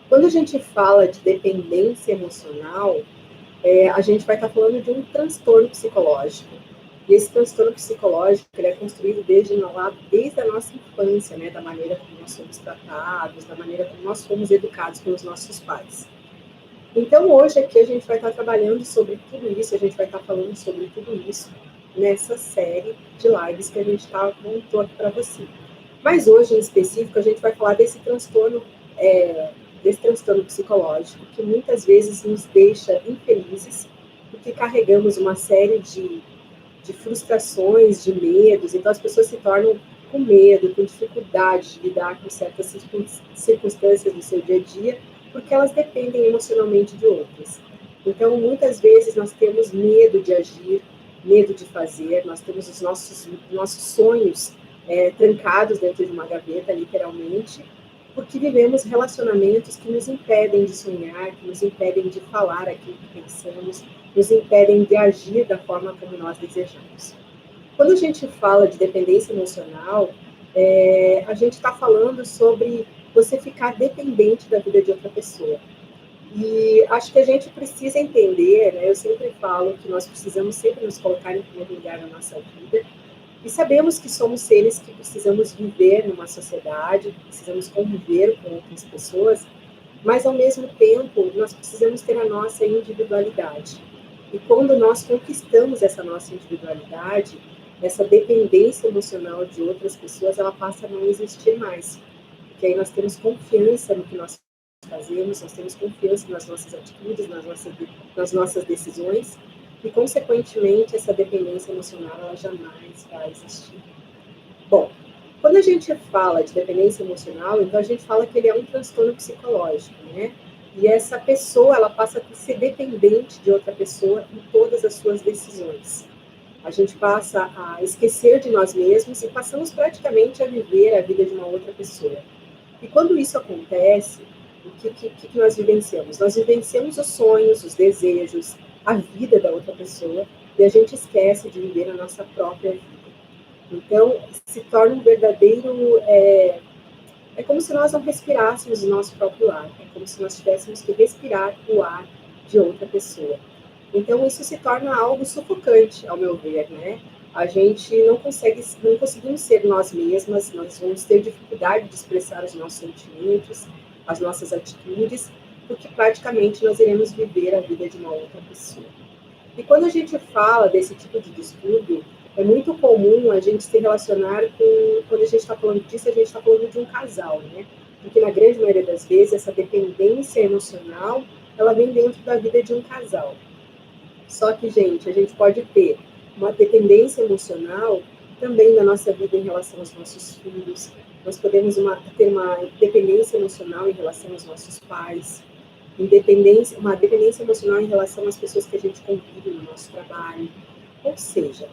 Quando a gente fala de dependência emocional, a gente vai estar falando de um transtorno psicológico. E esse transtorno psicológico ele é construído desde a nossa infância, né, da maneira como nós somos tratados, da maneira como nós fomos educados pelos nossos pais. Então, hoje aqui a gente vai estar trabalhando sobre tudo isso, a gente vai estar falando sobre tudo isso nessa série de lives que a gente montou aqui para você. Mas hoje, em específico, a gente vai falar desse transtorno psicológico que muitas vezes nos deixa infelizes, porque carregamos uma série de frustrações, de medos, então as pessoas se tornam com medo, com dificuldade de lidar com certas circunstâncias do seu dia a dia, porque elas dependem emocionalmente de outras. Então, muitas vezes nós temos medo de agir, medo de fazer, nós temos os nossos sonhos trancados dentro de uma gaveta, literalmente, porque vivemos relacionamentos que nos impedem de sonhar, que nos impedem de falar aquilo que pensamos, nos impedem de agir da forma como nós desejamos. Quando a gente fala de dependência emocional, a gente está falando sobre você ficar dependente da vida de outra pessoa. E acho que a gente precisa entender, né, eu sempre falo que nós precisamos sempre nos colocar em primeiro lugar na nossa vida, e sabemos que somos seres que precisamos viver numa sociedade, precisamos conviver com outras pessoas, mas ao mesmo tempo nós precisamos ter a nossa individualidade. E quando nós conquistamos essa nossa individualidade, essa dependência emocional de outras pessoas, ela passa a não existir mais. Porque aí nós temos confiança no que nós fazemos, nós temos confiança nas nossas atitudes, nas nossas decisões, e, consequentemente, essa dependência emocional ela jamais vai existir. Bom, quando a gente fala de dependência emocional, então a gente fala que ele é um transtorno psicológico, né? E essa pessoa, ela passa a ser dependente de outra pessoa em todas as suas decisões. A gente passa a esquecer de nós mesmos e passamos praticamente a viver a vida de uma outra pessoa. E quando isso acontece, o que nós vivenciamos? Nós vivenciamos os sonhos, os desejos, a vida da outra pessoa, e a gente esquece de viver a nossa própria vida. Então, se torna um verdadeiro. É como se nós não respirássemos o nosso próprio ar, é como se nós tivéssemos que respirar o ar de outra pessoa. Então, isso se torna algo sufocante, ao meu ver, né? A gente não conseguimos ser nós mesmas, nós vamos ter dificuldade de expressar os nossos sentimentos, as nossas atitudes, porque praticamente nós iremos viver a vida de uma outra pessoa. E quando a gente fala desse tipo de distúrbio, é muito comum a gente se relacionar com, quando a gente está falando disso, a gente está falando de um casal, né? Porque na grande maioria das vezes, essa dependência emocional, ela vem dentro da vida de um casal. Só que, gente, a gente pode ter uma dependência emocional também na nossa vida em relação aos nossos filhos. Nós podemos ter uma dependência emocional em relação aos nossos pais, uma dependência emocional em relação às pessoas que a gente convive no nosso trabalho. Ou seja,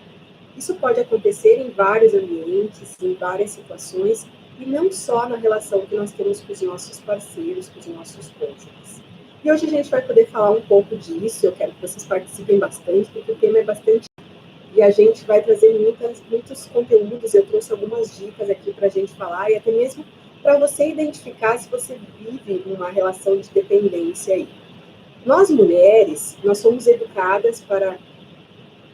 isso pode acontecer em vários ambientes, em várias situações, e não só na relação que nós temos com os nossos parceiros, com os nossos cônjuges. E hoje a gente vai poder falar um pouco disso, eu quero que vocês participem bastante, porque o tema é bastante... E a gente vai trazer muitos conteúdos, eu trouxe algumas dicas aqui para a gente falar, e até mesmo para você identificar se você vive uma relação de dependência aí. Nós, mulheres, nós somos educadas para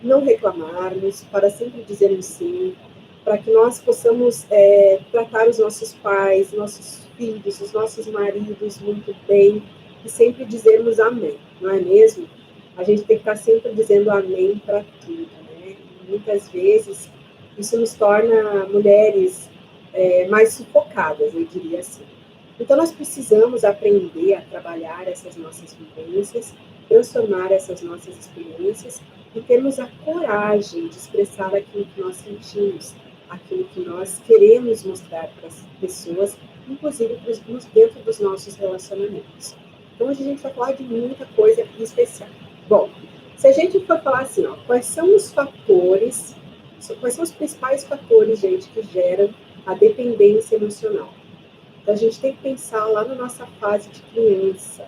não reclamarmos, para sempre dizermos sim, para que nós possamos tratar os nossos pais, nossos filhos, os nossos maridos muito bem e sempre dizermos amém, não é mesmo? A gente tem que estar sempre dizendo amém para tudo, né? E muitas vezes isso nos torna mulheres mais sufocadas, eu diria assim. Então nós precisamos aprender a trabalhar essas nossas vivências, transformar essas nossas experiências e termos a coragem de expressar aquilo que nós sentimos, aquilo que nós queremos mostrar para as pessoas, inclusive dentro dos nossos relacionamentos. Então, hoje a gente vai falar de muita coisa especial. Bom, se a gente for falar assim, ó, quais são os principais fatores, gente, que geram a dependência emocional? Então, a gente tem que pensar lá na nossa fase de criança.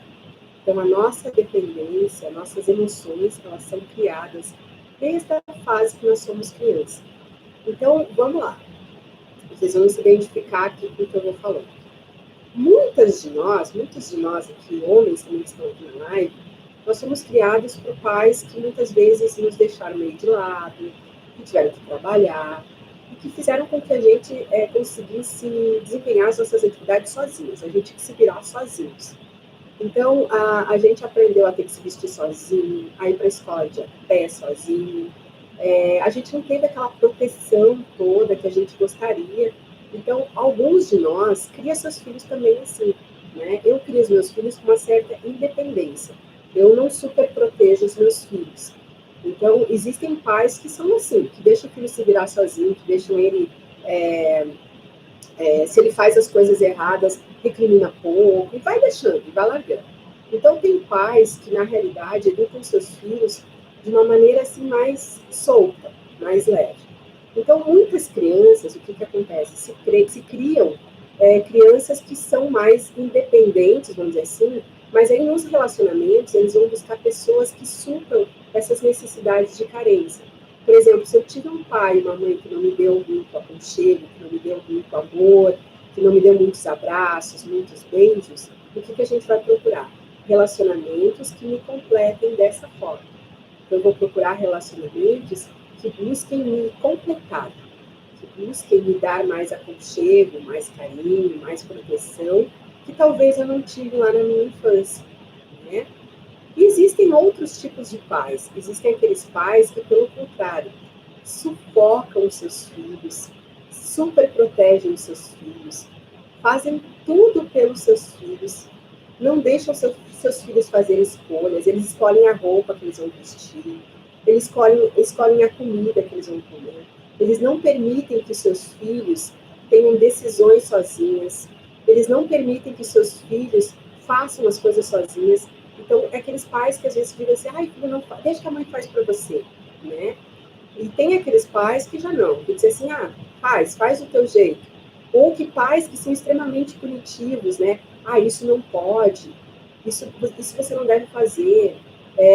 Então, a nossa dependência, nossas emoções, elas são criadas desde a fase que nós somos criança. Então, vamos lá. Vocês vão se identificar aqui com o que eu vou falando. Muitos de nós aqui, homens também que estão aqui na live, nós somos criados por pais que muitas vezes nos deixaram meio de lado, que tiveram que trabalhar, e que fizeram com que a gente conseguisse desempenhar as nossas atividades sozinhos, a gente tinha que se virar sozinhos. Então, a gente aprendeu a ter que se vestir sozinho, a ir para a escola de a pé sozinho. A gente não teve aquela proteção toda que a gente gostaria. Então, alguns de nós criam seus filhos também assim, né? Eu crio os meus filhos com uma certa independência. Eu não super protejo os meus filhos. Então, existem pais que são assim, que deixam o filho se virar sozinho, que deixam ele se ele faz as coisas erradas, recrimina pouco, e vai deixando, e vai largando. Então, tem pais que, na realidade, educam seus filhos de uma maneira assim mais solta, mais leve. Então, muitas crianças, o que, que acontece? Se criam crianças que são mais independentes, vamos dizer assim, mas aí nos relacionamentos eles vão buscar pessoas que supram essas necessidades de carência. Por exemplo, se eu tive um pai e uma mãe que não me deu muito aconchego, que não me deu muito amor, que não me deu muitos abraços, muitos beijos, o que, que a gente vai procurar? Relacionamentos que me completem dessa forma. Então, eu vou procurar relacionamentos que busquem me completar, que busquem me dar mais aconchego, mais carinho, mais proteção, que talvez eu não tive lá na minha infância, né? E existem outros tipos de pais. Existem aqueles pais que, pelo contrário, sufocam os seus filhos, super protegem os seus filhos, fazem tudo pelos seus filhos, não deixam seus filhos fazerem escolhas, eles escolhem a roupa que eles vão vestir, eles escolhem a comida que eles vão comer, eles não permitem que seus filhos tenham decisões sozinhas, eles não permitem que seus filhos façam as coisas sozinhas. Então, é aqueles pais que às vezes viram assim, ai, filho, não faz, deixa que a mãe faz para você, né? E tem aqueles pais que já não, que dizem assim, faz o teu jeito. Ou que pais que são extremamente punitivos, né? Isso não pode, isso você não deve fazer.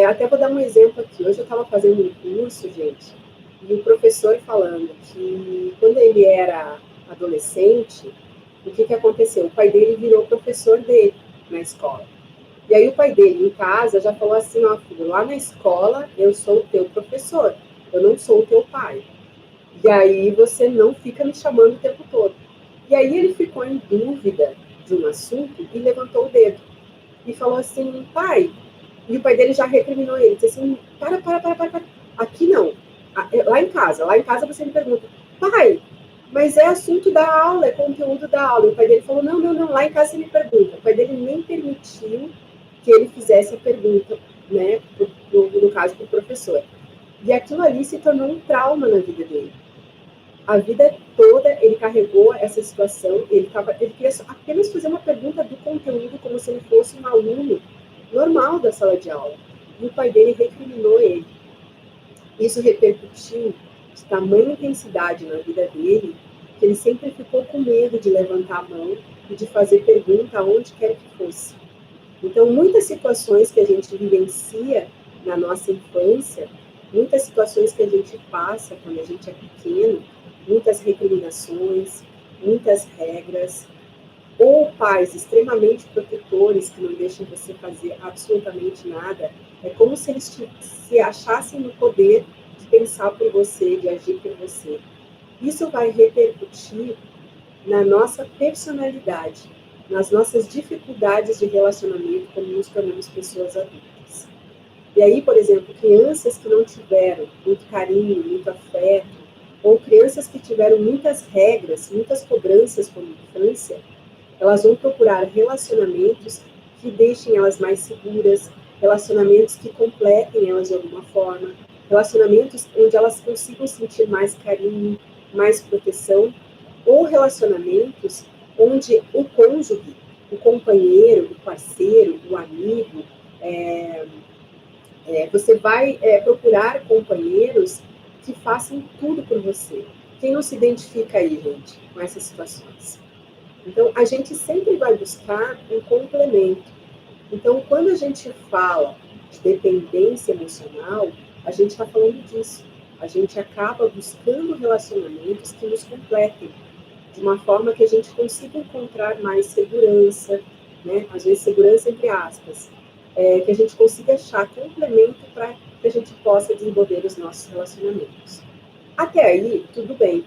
Até vou dar um exemplo aqui. Hoje eu estava fazendo um curso, gente, e o professor falando que quando ele era adolescente, o que aconteceu? O pai dele virou professor dele na escola. E aí o pai dele, em casa, já falou assim, ó, filho, lá na escola eu sou o teu professor, eu não sou o teu pai. E aí você não fica me chamando o tempo todo. E aí ele ficou em dúvida de um assunto e levantou o dedo. E falou assim, pai, e o pai dele já recriminou ele, disse assim, para. Aqui não. Lá em casa você me pergunta, pai, mas é assunto da aula, é conteúdo da aula. E o pai dele falou, não, lá em casa você me pergunta. O pai dele nem permitiu que ele fizesse a pergunta, né, no caso, para o professor. E aquilo ali se tornou um trauma na vida dele. A vida toda ele carregou essa situação, ele queria apenas fazer uma pergunta do conteúdo como se ele fosse um aluno normal da sala de aula. E o pai dele recriminou ele. Isso repercutiu de tamanha intensidade na vida dele, que ele sempre ficou com medo de levantar a mão e de fazer pergunta aonde quer que fosse. Então, muitas situações que a gente vivencia na nossa infância, muitas situações que a gente passa quando a gente é pequeno, muitas recriminações, muitas regras, ou pais extremamente protetores que não deixam você fazer absolutamente nada, é como se eles se achassem no poder de pensar por você, de agir por você. Isso vai repercutir na nossa personalidade, nas nossas dificuldades de relacionamento quando nos tornamos pessoas adultas. E aí, por exemplo, crianças que não tiveram muito carinho, muito afeto, ou crianças que tiveram muitas regras, muitas cobranças como infância, elas vão procurar relacionamentos que deixem elas mais seguras, relacionamentos que completem elas de alguma forma, relacionamentos onde elas consigam sentir mais carinho, mais proteção, ou relacionamentos onde o cônjuge, o companheiro, o parceiro, o amigo, você vai procurar companheiros que façam tudo por você. Quem não se identifica aí, gente, com essas situações? Então, a gente sempre vai buscar um complemento. Então, quando a gente fala de dependência emocional, a gente está falando disso. A gente acaba buscando relacionamentos que nos completem. de uma forma que a gente consiga encontrar mais segurança, né? Às vezes segurança entre aspas, que a gente consiga achar complemento para que a gente possa desenvolver os nossos relacionamentos. Até aí, tudo bem,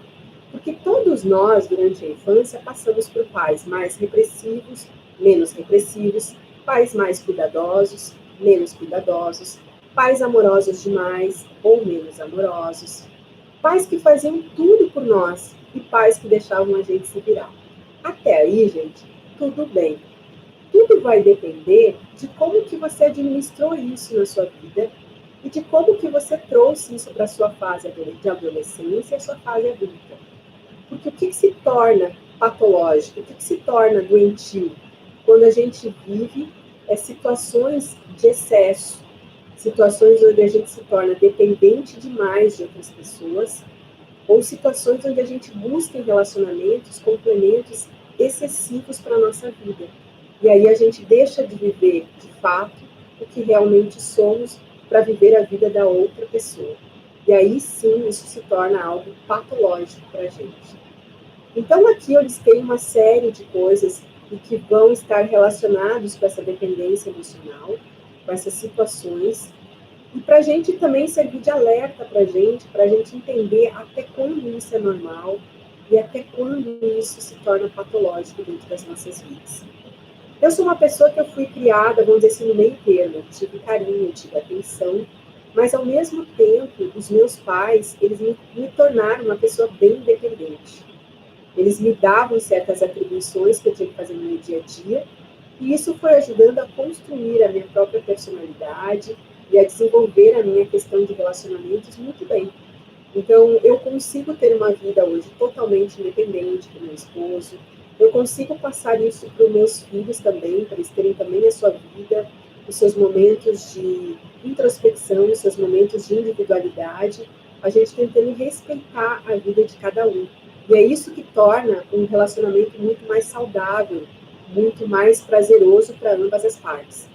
porque todos nós, durante a infância, passamos por pais mais repressivos, menos repressivos, pais mais cuidadosos, menos cuidadosos, pais amorosos demais ou menos amorosos, pais que faziam tudo por nós e pais que deixavam a gente se virar. Até aí, gente, tudo bem. Tudo vai depender de como que você administrou isso na sua vida e de como que você trouxe isso para a sua fase de adolescência e a sua fase adulta. Porque o que se torna patológico, o que se torna doentio? Quando a gente vive situações de excesso, situações onde a gente se torna dependente demais de outras pessoas, ou situações onde a gente busca em relacionamentos complementos excessivos para a nossa vida. E aí a gente deixa de viver, de fato, o que realmente somos para viver a vida da outra pessoa. E aí sim isso se torna algo patológico para a gente. Então aqui eu listei uma série de coisas e que vão estar relacionados com essa dependência emocional, com essas situações, e para a gente também servir de alerta para a gente entender até quando isso é normal e até quando isso se torna patológico dentro das nossas vidas. Eu sou uma pessoa que eu fui criada, vamos dizer assim, no meio termo. Eu tive carinho, eu tive atenção, mas ao mesmo tempo, os meus pais, eles me tornaram uma pessoa bem independente. Eles me davam certas atribuições que eu tinha que fazer no meu dia a dia, e isso foi ajudando a construir a minha própria personalidade e a desenvolver a minha questão de relacionamentos muito bem. Então, eu consigo ter uma vida hoje totalmente independente do meu esposo, eu consigo passar isso para os meus filhos também, para eles terem também a sua vida, os seus momentos de introspecção, os seus momentos de individualidade, a gente tentando respeitar a vida de cada um. E é isso que torna um relacionamento muito mais saudável, muito mais prazeroso para ambas as partes.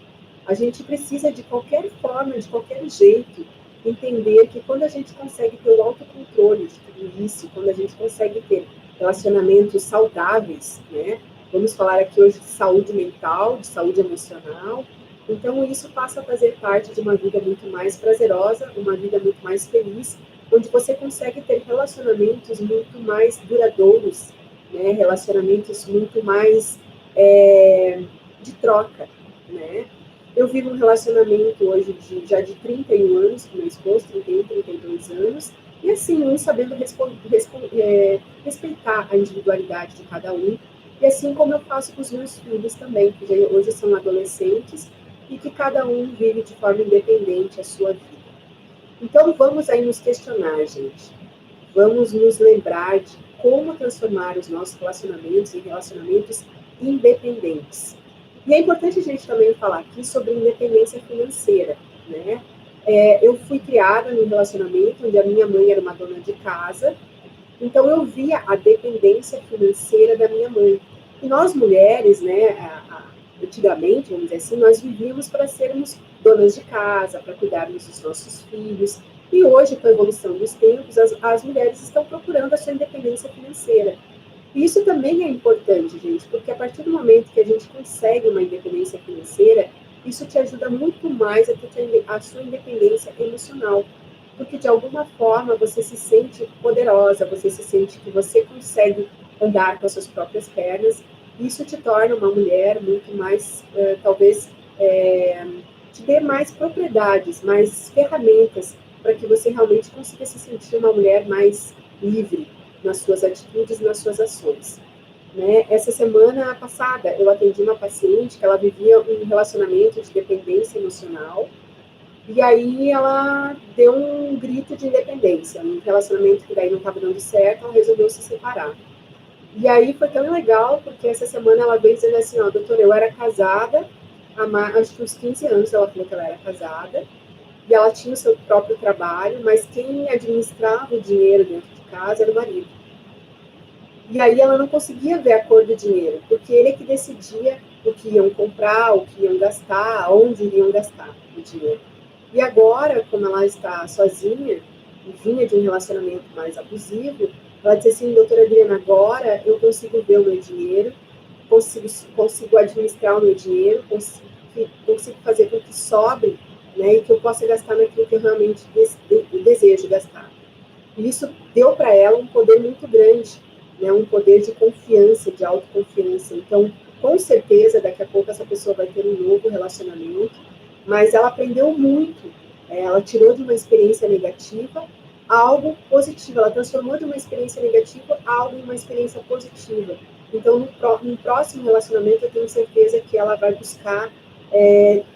A gente precisa, de qualquer forma, de qualquer jeito, entender que quando a gente consegue ter o autocontrole de tudo isso, quando a gente consegue ter relacionamentos saudáveis, né? Vamos falar aqui hoje de saúde mental, de saúde emocional. Então, isso passa a fazer parte de uma vida muito mais prazerosa, uma vida muito mais feliz, onde você consegue ter relacionamentos muito mais duradouros, né? Relacionamentos muito mais de troca, né? Eu vivo um relacionamento hoje já de 31 anos com meu esposo, 31, 32 anos, e assim, um sabendo respeitar a individualidade de cada um, e assim como eu faço com os meus filhos também, que hoje são adolescentes, e que cada um vive de forma independente a sua vida. Então, vamos aí nos questionar, gente. Vamos nos lembrar de como transformar os nossos relacionamentos em relacionamentos independentes. E é importante a gente também falar aqui sobre independência financeira, né? Eu fui criada num relacionamento onde a minha mãe era uma dona de casa, então eu via a dependência financeira da minha mãe. E nós mulheres, né, antigamente, vamos dizer assim, nós vivíamos para sermos donas de casa, para cuidarmos dos nossos filhos. E hoje, com a evolução dos tempos, as mulheres estão procurando a sua independência financeira. E isso também é importante, gente, porque a partir do momento que a gente consegue uma independência financeira, isso te ajuda muito mais a ter a sua independência emocional. Porque, de alguma forma, você se sente poderosa, você se sente que você consegue andar com as suas próprias pernas. Isso te torna uma mulher muito mais, talvez, te dê mais propriedades, mais ferramentas para que você realmente consiga se sentir uma mulher mais livre nas suas atitudes, nas suas ações. Né? Essa semana passada, eu atendi uma paciente que ela vivia um relacionamento de dependência emocional, e aí ela deu um grito de independência, um relacionamento que daí não estava dando certo, ela resolveu se separar. E aí foi tão legal, porque essa semana ela veio dizendo assim, ó, doutora, eu era casada, acho que uns 15 anos ela falou que ela era casada, e ela tinha o seu próprio trabalho, mas quem administrava o dinheiro dentro de casa era o marido. E aí ela não conseguia ver a cor do dinheiro, porque ele é que decidia o que iam comprar, o que iam gastar, onde iriam gastar o dinheiro. E agora, como ela está sozinha, e vinha de um relacionamento mais abusivo, Ela disse assim, doutora Adriana, agora eu consigo ver o meu dinheiro, consigo administrar o meu dinheiro, consigo fazer com que sobre, né, e que eu possa gastar naquilo que eu realmente desejo gastar. E isso deu para ela um poder muito grande, né, um poder de confiança, de autoconfiança. Então, com certeza, daqui a pouco essa pessoa vai ter um novo relacionamento, mas ela aprendeu muito. Ela tirou de uma experiência negativa algo positivo, ela transformou de uma experiência negativa algo em uma experiência positiva. Então, no próximo relacionamento, eu tenho certeza que ela vai buscar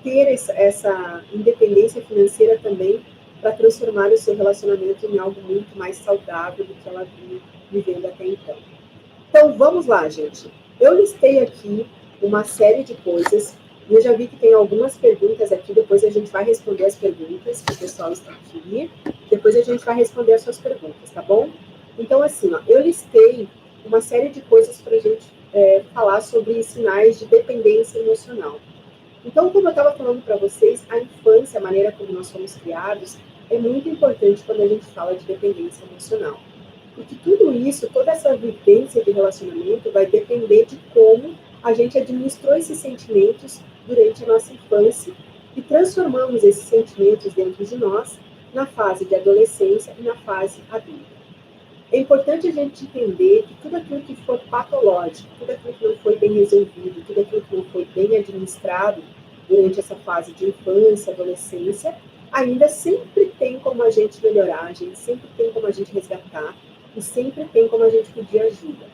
ter essa independência financeira também para transformar o seu relacionamento em algo muito mais saudável do que ela vinha vivendo até então. Então, vamos lá, gente. Eu listei aqui uma série de coisas e eu já vi que tem algumas perguntas aqui. Depois a gente vai responder as perguntas que o pessoal está aqui. Depois a gente vai responder as suas perguntas, tá bom? Então, assim, ó, eu listei uma série de coisas para a gente falar sobre sinais de dependência emocional. Então, como eu estava falando para vocês, a infância, a maneira como nós fomos criados, é muito importante quando a gente fala de dependência emocional. Porque tudo isso, toda essa vivência de relacionamento vai depender de como a gente administrou esses sentimentos durante a nossa infância e transformamos esses sentimentos dentro de nós na fase de adolescência e na fase adulta. É importante a gente entender que tudo aquilo que for patológico, tudo aquilo que não foi bem resolvido, tudo aquilo que não foi bem administrado durante essa fase de infância, adolescência, ainda sempre tem como a gente melhorar, a gente sempre tem como a gente resgatar e sempre tem como a gente pedir ajuda.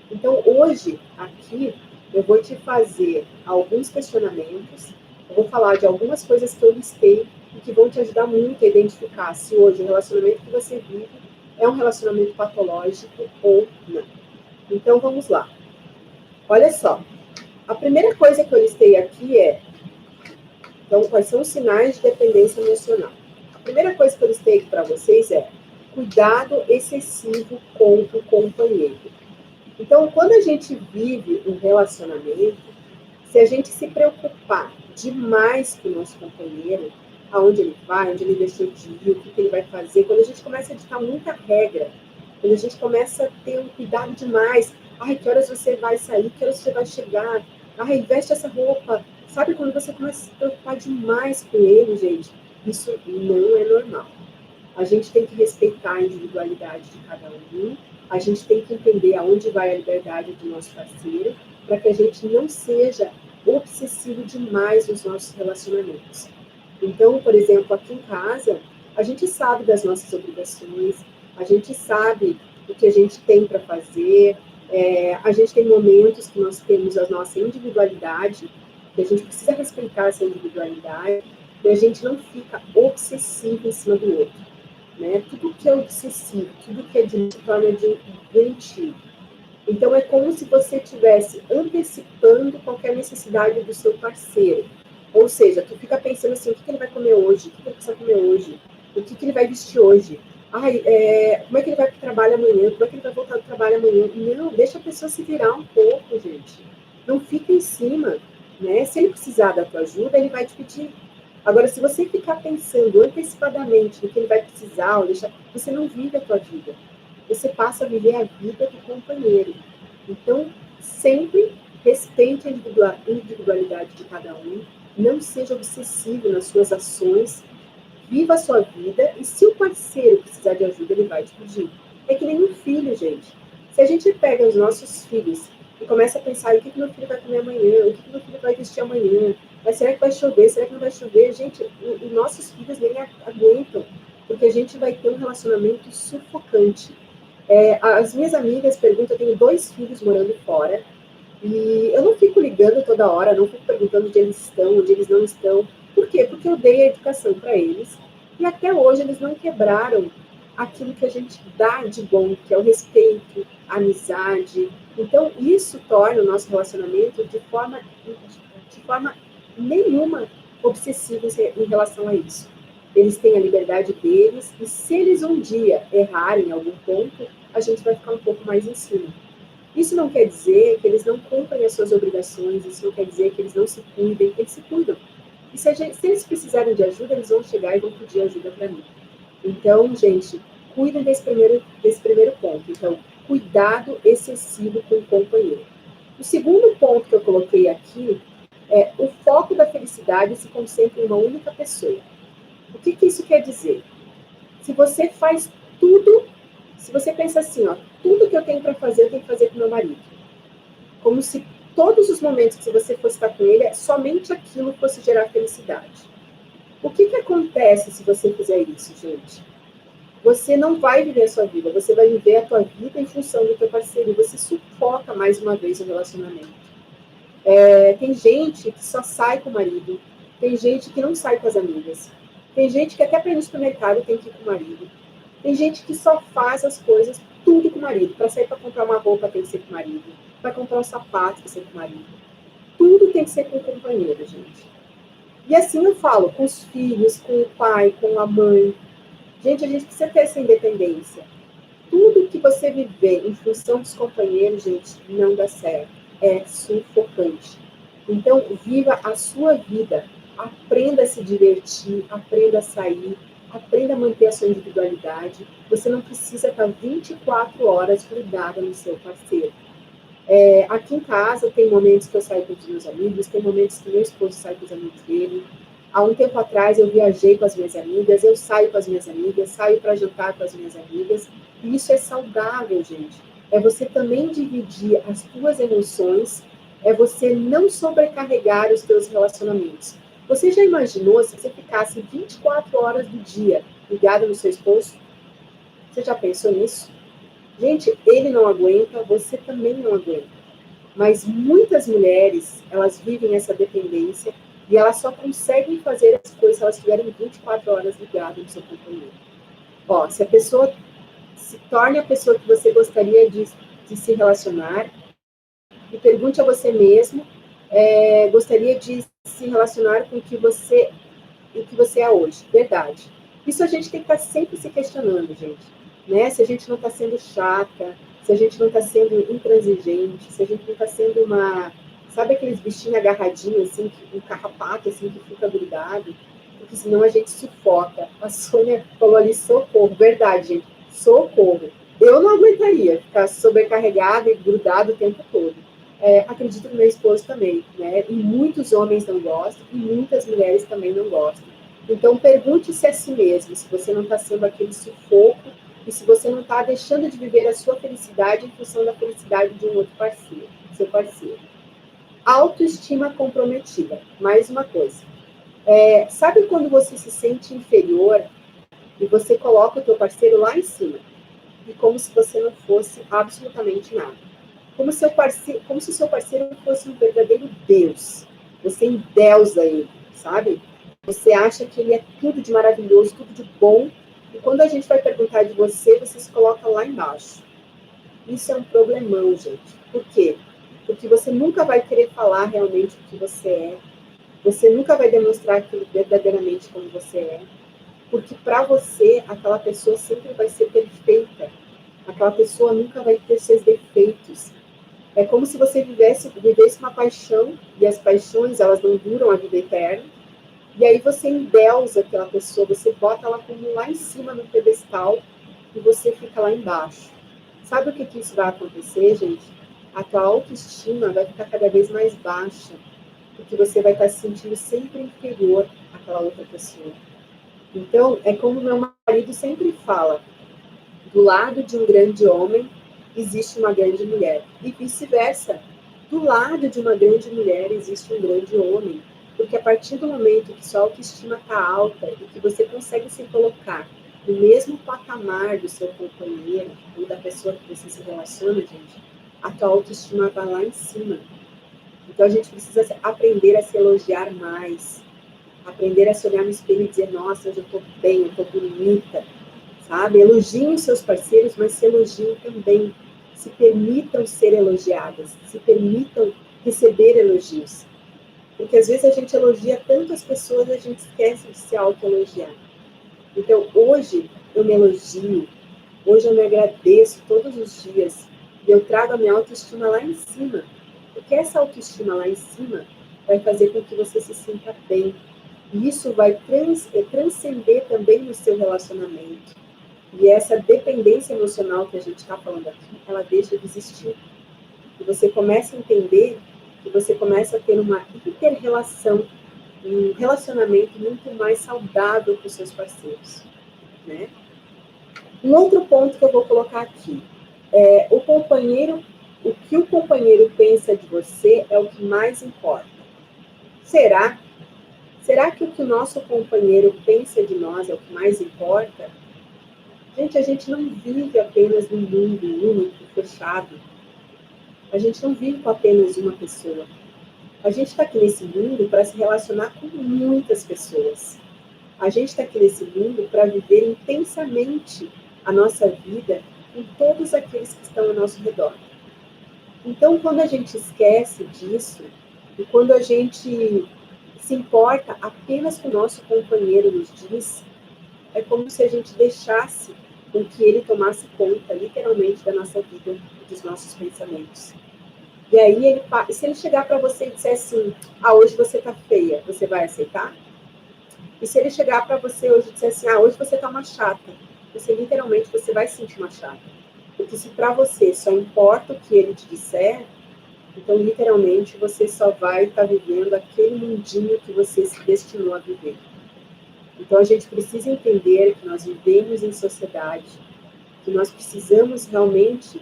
Então, hoje, aqui, eu vou te fazer alguns questionamentos, eu vou falar de algumas coisas que eu listei e que vão te ajudar muito a identificar se hoje o relacionamento que você vive é um relacionamento patológico ou não. Então, vamos lá. Olha só. A primeira coisa que eu listei aqui então, quais são os sinais de dependência emocional? A primeira coisa que eu listei aqui para vocês é cuidado excessivo com o companheiro. Então, quando a gente vive um relacionamento, se a gente se preocupar demais com o nosso companheiro, aonde ele vai, onde ele deixou de ir, o que ele vai fazer, quando a gente começa a ditar muita regra, quando a gente começa a ter um cuidado demais, ai, que horas você vai sair, que horas você vai chegar, ai, veste essa roupa, sabe, quando você começa a se preocupar demais com ele, gente, isso não é normal. A gente tem que respeitar a individualidade de cada um, a gente tem que entender aonde vai a liberdade do nosso parceiro, para que a gente não seja obsessivo demais nos nossos relacionamentos. Então, por exemplo, aqui em casa, a gente sabe das nossas obrigações, a gente sabe o que a gente tem para fazer, a gente tem momentos que nós temos a nossa individualidade, que a gente precisa respeitar essa individualidade, e a gente não fica obsessivo em cima do outro. Né? Tudo que é obsessivo, tudo que é de se torna doentio. Então, é como se você estivesse antecipando qualquer necessidade do seu parceiro. Ou seja, tu fica pensando assim, o que ele vai comer hoje? O que ele precisa comer hoje? O que ele vai vestir hoje? Ai, como é que ele vai para o trabalho amanhã? Como é que ele vai voltar do trabalho amanhã? Não, deixa a pessoa se virar um pouco, gente. Não fica em cima. Né? Se ele precisar da tua ajuda, ele vai te pedir. Agora, se você ficar pensando antecipadamente no que ele vai precisar, você não vive a tua vida. Você passa a viver a vida do companheiro. Então, sempre respeite a individualidade de cada um, não seja obsessivo nas suas ações, viva a sua vida e se o parceiro precisar de ajuda, ele vai te pedir. É que nem um filho, gente. Se a gente pega os nossos filhos e começa a pensar, o que meu filho vai comer amanhã, o que meu filho vai vestir amanhã, mas será que vai chover, será que não vai chover? Gente, os nossos filhos nem aguentam, porque a gente vai ter um relacionamento sufocante. As minhas amigas perguntam, eu tenho 2 filhos morando fora, e eu não fico ligando toda hora, não fico perguntando onde eles estão, onde eles não estão. Por quê? Porque eu dei a educação para eles, e até hoje eles não quebraram aquilo que a gente dá de bom, que é o respeito, a amizade. Então, isso torna o nosso relacionamento de forma nenhuma obsessiva em relação a isso. Eles têm a liberdade deles, e se eles um dia errarem em algum ponto, a gente vai ficar um pouco mais em cima. Isso não quer dizer que eles não cumprem as suas obrigações, isso não quer dizer que eles não se cuidem, eles se cuidam. E se eles precisarem de ajuda, eles vão chegar e vão pedir ajuda para mim. Então, gente, cuidem desse primeiro ponto. Então, cuidado excessivo com o companheiro. O segundo ponto que eu coloquei aqui é o foco da felicidade se concentra em uma única pessoa. O que isso quer dizer? Se você faz tudo, se você pensa assim, ó, tudo que eu tenho para fazer, eu tenho que fazer com meu marido. Como se todos os momentos que você fosse estar com ele, somente aquilo fosse gerar felicidade. O que acontece se você fizer isso, gente? Você não vai viver a sua vida, você vai viver a tua vida em função do teu parceiro, e você sufoca mais uma vez o relacionamento. Tem gente que só sai com o marido, tem gente que não sai com as amigas, tem gente que até para ir no supermercado tem que ir com o marido, tem gente que só faz as coisas tudo com o marido, para sair para comprar uma roupa tem que ser com o marido, para comprar um sapato tem que ser com o marido, tudo tem que ser com o companheiro, gente. E assim eu falo, com os filhos, com o pai, com a mãe. Gente, a gente precisa ter essa independência. Tudo que você viver em função dos companheiros, gente, não dá certo. É sufocante. Então, viva a sua vida. Aprenda a se divertir, aprenda a sair, aprenda a manter a sua individualidade. Você não precisa estar 24 horas grudada no seu parceiro. Aqui em casa, tem momentos que eu saio com os meus amigos, tem momentos que meu esposo sai com os amigos dele. Há um tempo atrás, eu viajei com as minhas amigas, eu saio com as minhas amigas, saio para jantar com as minhas amigas. E isso é saudável, gente. É você também dividir as tuas emoções, é você não sobrecarregar os teus relacionamentos. Você já imaginou se você ficasse 24 horas do dia ligado no seu esposo? Você já pensou nisso? Gente, ele não aguenta, você também não aguenta. Mas muitas mulheres, elas vivem essa dependência e elas só conseguem fazer as coisas se elas estiverem 24 horas ligadas no seu companheiro. Ó, se a pessoa se torne a pessoa que você gostaria de se relacionar, e pergunte a você mesmo, gostaria de se relacionar com o que você é hoje, verdade. Isso a gente tem que estar sempre se questionando, gente. Né? Se a gente não está sendo chata, se a gente não está sendo intransigente, se a gente não está sendo uma... Sabe aqueles bichinhos agarradinhos, assim, um carrapato, assim, que fica grudado? Porque senão a gente sufoca. A Sônia falou ali, socorro. Verdade, gente. Socorro. Eu não aguentaria ficar sobrecarregada e grudado o tempo todo. Acredito que meu esposo também, né? E muitos homens não gostam, e muitas mulheres também não gostam. Então, pergunte-se a si mesmo se você não está sendo aquele sufoco e se você não está deixando de viver a sua felicidade em função da felicidade de um outro parceiro, seu parceiro. Autoestima comprometida. Mais uma coisa. Sabe quando você se sente inferior e você coloca o teu parceiro lá em cima? E como se você não fosse absolutamente nada. Como se o seu parceiro fosse um verdadeiro Deus. Você endeusa ele, sabe? Você acha que ele é tudo de maravilhoso, tudo de bom, e quando a gente vai perguntar de você, você se coloca lá embaixo. Isso é um problemão, gente. Por quê? Porque você nunca vai querer falar realmente o que você nunca vai demonstrar aquilo verdadeiramente como você é, porque para você, aquela pessoa sempre vai ser perfeita, aquela pessoa nunca vai ter seus defeitos. É como se você vivesse uma paixão, e as paixões, elas não duram a vida eterna, e aí você endeusa aquela pessoa, você bota ela como lá em cima no pedestal, e você fica lá embaixo. Sabe o que isso vai acontecer, gente? A tua autoestima vai ficar cada vez mais baixa, porque você vai estar se sentindo sempre inferior àquela outra pessoa. Então, é como meu marido sempre fala, do lado de um grande homem existe uma grande mulher, e vice-versa. Do lado de uma grande mulher existe um grande homem, porque a partir do momento que sua autoestima está alta e que você consegue se colocar no mesmo patamar do seu companheiro ou da pessoa que você se relaciona, gente, a tua autoestima vai lá em cima. Então a gente precisa aprender a se elogiar mais, aprender a se olhar no espelho e dizer, nossa, hoje eu estou bem, eu estou bonita, sabe? Elogiem os seus parceiros, mas se elogiem também. Se permitam ser elogiadas, se permitam receber elogios. Porque às vezes a gente elogia tanto as pessoas, a gente esquece de se auto-elogiar. Então, hoje eu me elogio, hoje eu me agradeço todos os dias, e eu trago a minha autoestima lá em cima. Porque essa autoestima lá em cima vai fazer com que você se sinta bem. E isso vai transcender também no seu relacionamento. E essa dependência emocional que a gente está falando aqui, ela deixa de existir. E você começa a entender que você começa a ter uma inter-relação, um relacionamento muito mais saudável com os seus parceiros, né? Um outro ponto que eu vou colocar aqui é o que o companheiro pensa de você é o que mais importa. Será? Será que o que o nosso companheiro pensa de nós é o que mais importa? Gente, a gente não vive apenas num mundo único, fechado. A gente não vive com apenas uma pessoa. A gente está aqui nesse mundo para se relacionar com muitas pessoas. A gente está aqui nesse mundo para viver intensamente a nossa vida com todos aqueles que estão ao nosso redor. Então, quando a gente esquece disso, e quando a gente se importa apenas com o nosso companheiro nos diz, é como se a gente deixasse com que ele tomasse conta, literalmente, da nossa vida e dos nossos pensamentos. E aí, se ele chegar para você e disser assim, hoje você tá feia, você vai aceitar? E se ele chegar para você hoje e disser assim, hoje você tá uma chata, literalmente, você vai se sentir uma chata. Porque se para você só importa o que ele te disser, então, literalmente, você só vai estar vivendo aquele mundinho que você se destinou a viver. Então, a gente precisa entender que nós vivemos em sociedade, que nós precisamos realmente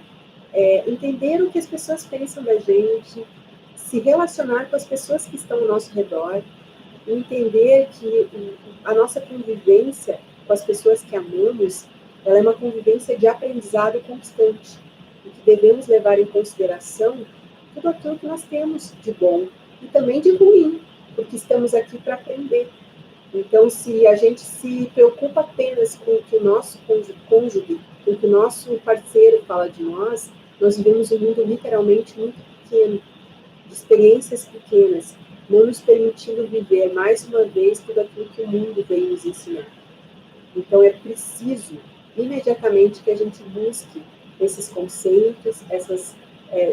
entender o que as pessoas pensam da gente, se relacionar com as pessoas que estão ao nosso redor, e entender que a nossa convivência com as pessoas que amamos, ela é uma convivência de aprendizado constante, e que devemos levar em consideração tudo aquilo que nós temos de bom e também de ruim, porque estamos aqui para aprender. Então, se a gente se preocupa apenas com o que o nosso cônjuge, com o que o nosso parceiro fala de nós, nós vivemos um mundo literalmente muito pequeno, de experiências pequenas, não nos permitindo viver, mais uma vez, tudo aquilo que o mundo veio nos ensinar. Então, é preciso, imediatamente, que a gente busque esses conceitos,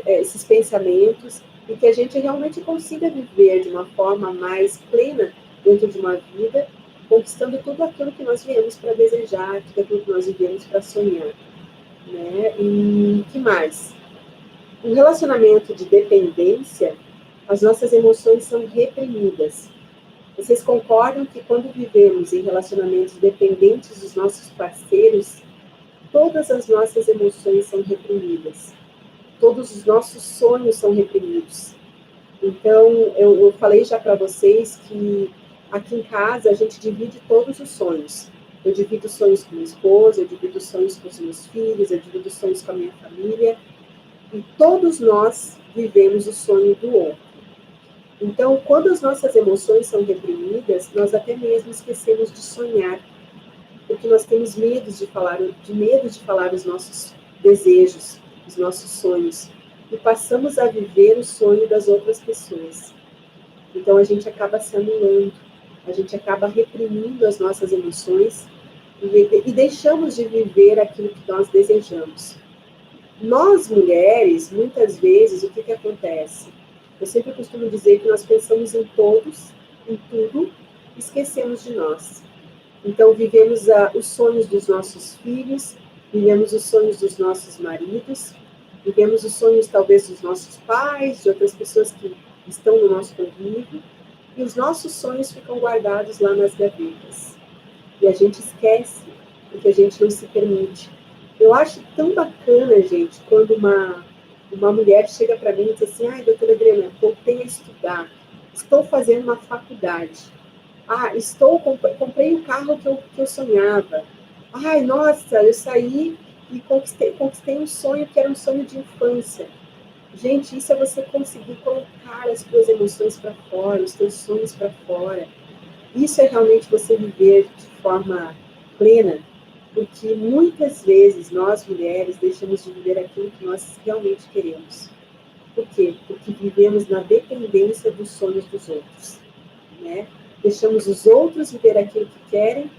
esses pensamentos, e que a gente realmente consiga viver de uma forma mais plena dentro de uma vida, conquistando tudo aquilo que nós viemos para desejar, tudo aquilo que nós viemos para sonhar. Né? E que mais? Um relacionamento de dependência, as nossas emoções são reprimidas. Vocês concordam que quando vivemos em relacionamentos dependentes dos nossos parceiros, todas as nossas emoções são reprimidas, todos os nossos sonhos são reprimidos. Então, eu falei já para vocês que aqui em casa a gente divide todos os sonhos. Eu divido sonhos com minha esposa, eu divido sonhos com os meus filhos, eu divido sonhos com a minha família, e todos nós vivemos o sonho do outro. Então, quando as nossas emoções são reprimidas, nós até mesmo esquecemos de sonhar, porque nós temos medo de falar os nossos desejos, os nossos sonhos, e passamos a viver o sonho das outras pessoas. Então, a gente acaba se anulando, a gente acaba reprimindo as nossas emoções e deixamos de viver aquilo que nós desejamos. Nós, mulheres, muitas vezes, o que acontece? Eu sempre costumo dizer que nós pensamos em todos, em tudo, esquecemos de nós. Então, vivemos os sonhos dos nossos filhos, vivemos os sonhos dos nossos maridos, vivemos os sonhos, talvez, dos nossos pais, de outras pessoas que estão no nosso convívio, e os nossos sonhos ficam guardados lá nas gavetas. E a gente esquece, porque a gente não se permite. Eu acho tão bacana, gente, quando uma mulher chega para mim e diz assim, doutora Adriana, voltei a estudar, estou fazendo uma faculdade, comprei o carro que eu sonhava, nossa, eu saí e conquistei um sonho que era um sonho de infância. Gente, isso é você conseguir colocar as suas emoções para fora, os seus sonhos para fora. Isso é realmente você viver de forma plena, porque muitas vezes nós, mulheres, deixamos de viver aquilo que nós realmente queremos. Por quê? Porque vivemos na dependência dos sonhos dos outros, né? Deixamos os outros viver aquilo que querem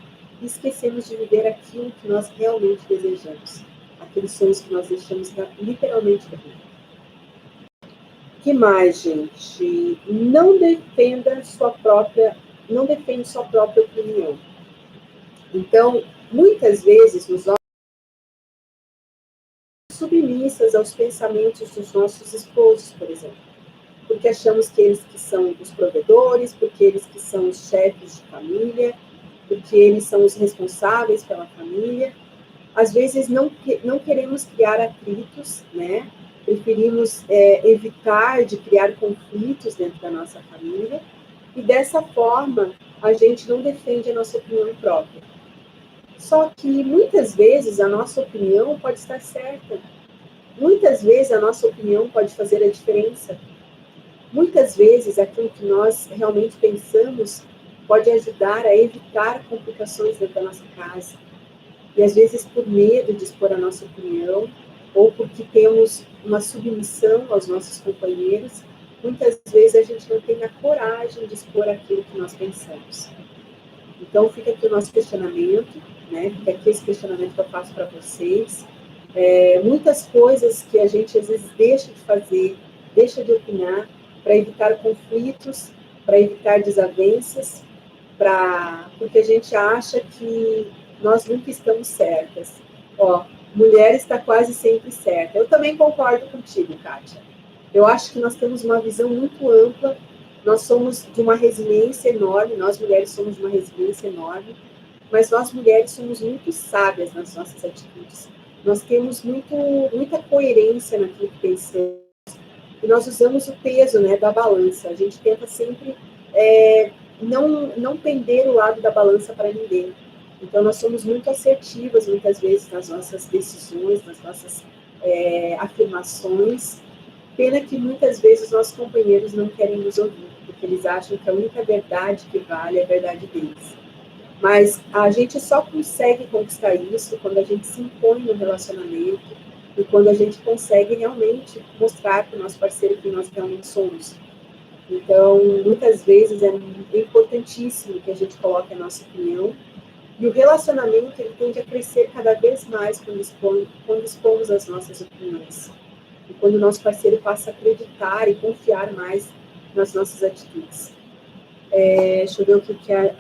e esquecemos de viver aquilo que nós realmente desejamos. Aqueles sonhos que nós deixamos literalmente da vida. Que mais, gente? Não defenda sua própria opinião. Então, muitas vezes, nos submissas aos pensamentos dos nossos esposos, por exemplo. Porque achamos que eles que são os provedores, porque eles que são os chefes de família, porque eles são os responsáveis pela família. Às vezes não queremos criar atritos, né? Preferimos evitar de criar conflitos dentro da nossa família, e dessa forma a gente não defende a nossa opinião própria. Só que muitas vezes a nossa opinião pode estar certa, muitas vezes a nossa opinião pode fazer a diferença, muitas vezes aquilo que nós realmente pensamos pode ajudar a evitar complicações dentro da nossa casa. E às vezes por medo de expor a nossa opinião, ou porque temos uma submissão aos nossos companheiros, muitas vezes a gente não tem a coragem de expor aquilo que nós pensamos. Então fica aqui o nosso questionamento, né? Fica aqui esse questionamento que eu faço para vocês. Muitas coisas que a gente às vezes deixa de fazer, deixa de opinar, para evitar conflitos, para evitar desavenças, porque a gente acha que nós nunca estamos certas. Ó, mulher está quase sempre certa. Eu também concordo contigo, Kátia. Eu acho que nós temos uma visão muito ampla, nós somos de uma resiliência enorme, nós mulheres somos de uma resiliência enorme, mas nós mulheres somos muito sábias nas nossas atitudes. Nós temos muita coerência naquilo que pensamos, e nós usamos o peso, né, da balança. A gente tenta sempre não pender o lado da balança para ninguém. Então, nós somos muito assertivas, muitas vezes, nas nossas decisões, nas nossas afirmações. Pena que, muitas vezes, os nossos companheiros não querem nos ouvir, porque eles acham que a única verdade que vale é a verdade deles. Mas a gente só consegue conquistar isso quando a gente se impõe no relacionamento e quando a gente consegue realmente mostrar para o nosso parceiro quem nós realmente somos. Então, muitas vezes é importantíssimo que a gente coloque a nossa opinião, e o relacionamento ele tende a crescer cada vez mais quando expomos as nossas opiniões. E quando o nosso parceiro passa a acreditar e confiar mais nas nossas atitudes. Deixa eu ver o que a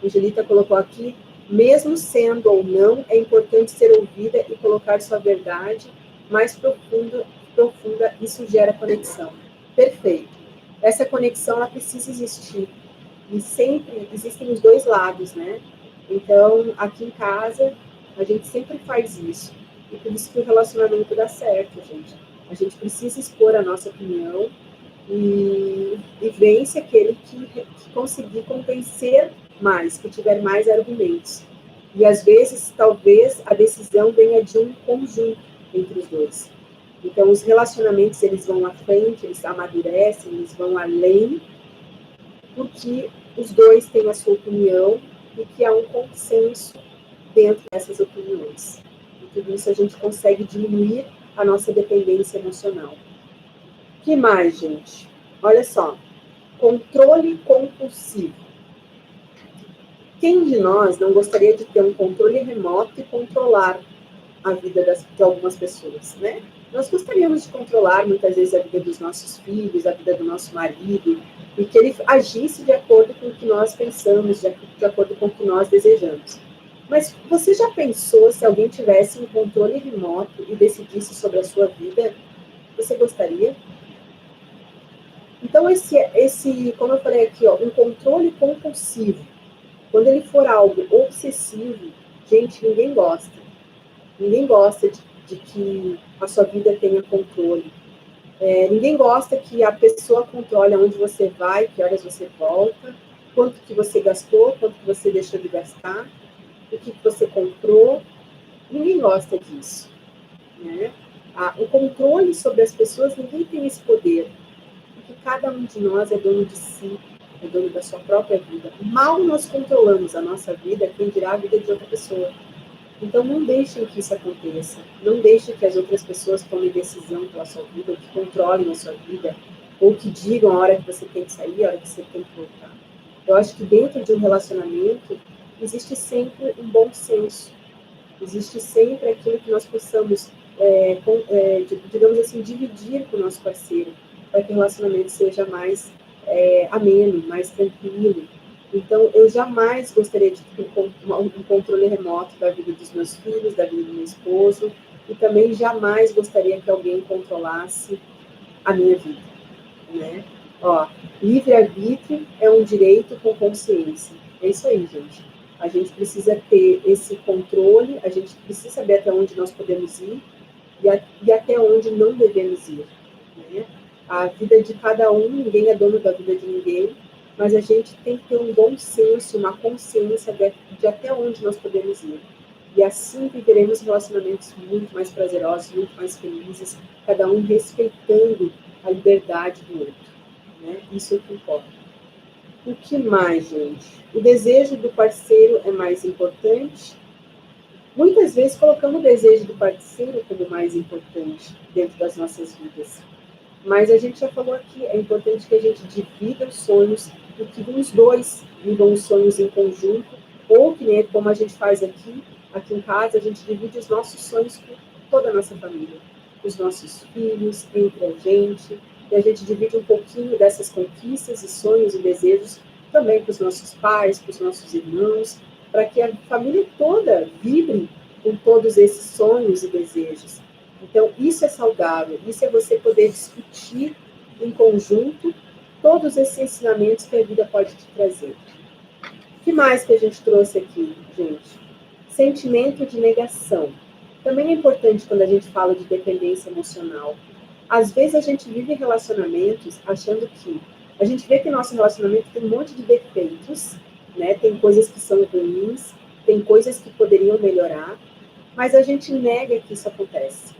Angelita colocou aqui. Mesmo sendo ou não, é importante ser ouvida e colocar sua verdade mais profunda, isso gera conexão. Perfeito. Essa conexão, ela precisa existir. E sempre existem os dois lados, né? Então, aqui em casa, a gente sempre faz isso. E por isso que o relacionamento dá certo, gente. A gente precisa expor a nossa opinião e vence aquele que conseguir convencer mais, que tiver mais argumentos. E, às vezes, talvez, a decisão venha de um conjunto entre os dois. Então, os relacionamentos, eles vão à frente, eles amadurecem, eles vão além, porque os dois têm a sua opinião e que há um consenso dentro dessas opiniões. E tudo isso a gente consegue diminuir a nossa dependência emocional. O que mais, gente? Olha só, controle compulsivo. Quem de nós não gostaria de ter um controle remoto e controlar a vida de algumas pessoas, né? Nós gostaríamos de controlar, muitas vezes, a vida dos nossos filhos, a vida do nosso marido, e que ele agisse de acordo com o que nós pensamos, de acordo com o que nós desejamos. Mas você já pensou se alguém tivesse um controle remoto e decidisse sobre a sua vida? Você gostaria? Então, como eu falei aqui, ó, um controle compulsivo, quando ele for algo obsessivo, gente, ninguém gosta. Ninguém gosta de que a sua vida tenha controle. Ninguém gosta que a pessoa controle aonde você vai, que horas você volta, quanto que você gastou, quanto que você deixou de gastar, o que você comprou. Ninguém gosta disso, né? O controle sobre as pessoas, ninguém tem esse poder, porque cada um de nós é dono de si, é dono da sua própria vida. Mal nós controlamos a nossa vida, quem dirá a vida de outra pessoa. Então, não deixem que isso aconteça. Não deixem que as outras pessoas tomem decisão pela sua vida, ou que controlem a sua vida, ou que digam a hora que você tem que sair, a hora que você tem que voltar. Eu acho que dentro de um relacionamento, existe sempre um bom senso. Existe sempre aquilo que nós possamos, digamos assim, dividir com o nosso parceiro, para que o relacionamento seja mais ameno, mais tranquilo. Então, eu jamais gostaria de ter um controle remoto da vida dos meus filhos, da vida do meu esposo, e também jamais gostaria que alguém controlasse a minha vida, né? Ó, livre-arbítrio é um direito com consciência. É isso aí, gente. A gente precisa ter esse controle, a gente precisa saber até onde nós podemos ir e até onde não devemos ir, né? A vida de cada um, ninguém é dono da vida de ninguém, mas a gente tem que ter um bom senso, uma consciência de até onde nós podemos ir. E assim viveremos relacionamentos muito mais prazerosos, muito mais felizes, cada um respeitando a liberdade do outro, né? Isso é o que importa. O que mais, gente? O desejo do parceiro é mais importante? Muitas vezes colocamos o desejo do parceiro como mais importante dentro das nossas vidas. Mas a gente já falou aqui, é importante que a gente divida os sonhos e que os dois vivam os sonhos em conjunto, ou que nem como a gente faz aqui em casa, a gente divide os nossos sonhos com toda a nossa família, com os nossos filhos, entre a gente, e a gente divide um pouquinho dessas conquistas e sonhos e desejos também para os nossos pais, para os nossos irmãos, para que a família toda vibre com todos esses sonhos e desejos. Então, isso é saudável, isso é você poder discutir em conjunto todos esses ensinamentos que a vida pode te trazer. O que mais que a gente trouxe aqui, gente? Sentimento de negação. Também é importante quando a gente fala de dependência emocional. Às vezes a gente vive relacionamentos achando que a gente vê que nosso relacionamento tem um monte de defeitos, né? Tem coisas que são ruins, tem coisas que poderiam melhorar, mas a gente nega que isso acontece.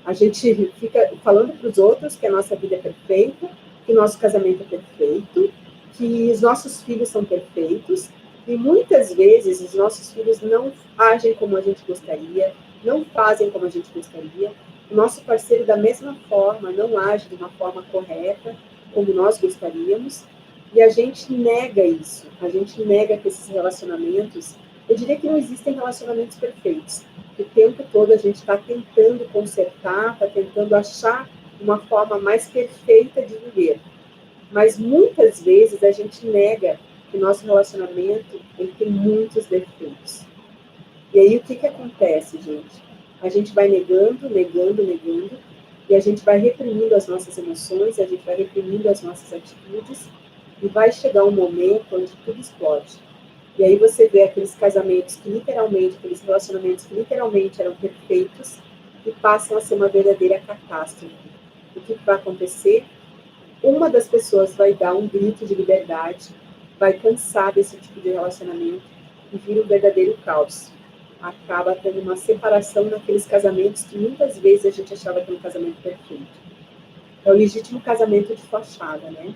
A gente fica falando para os outros que a nossa vida é perfeita, que o nosso casamento é perfeito, que os nossos filhos são perfeitos, e muitas vezes os nossos filhos não agem como a gente gostaria, não fazem como a gente gostaria. O nosso parceiro, da mesma forma, não age de uma forma correta, como nós gostaríamos, e a gente nega isso. A gente nega que esses relacionamentos, eu diria que não existem relacionamentos perfeitos. O tempo todo a gente está tentando consertar, está tentando achar uma forma mais perfeita de viver. Mas muitas vezes a gente nega que o nosso relacionamento ele tem muitos defeitos. E aí o que acontece, gente? A gente vai negando, negando, negando, e a gente vai reprimindo as nossas emoções, a gente vai reprimindo as nossas atitudes, e vai chegar um momento onde tudo explode. E aí você vê aqueles casamentos que literalmente, aqueles relacionamentos que literalmente eram perfeitos e passam a ser uma verdadeira catástrofe. O que vai acontecer? Uma das pessoas vai dar um grito de liberdade, vai cansar desse tipo de relacionamento e vira um verdadeiro caos. Acaba tendo uma separação naqueles casamentos que muitas vezes a gente achava que era um casamento perfeito. É o legítimo casamento de fachada, né?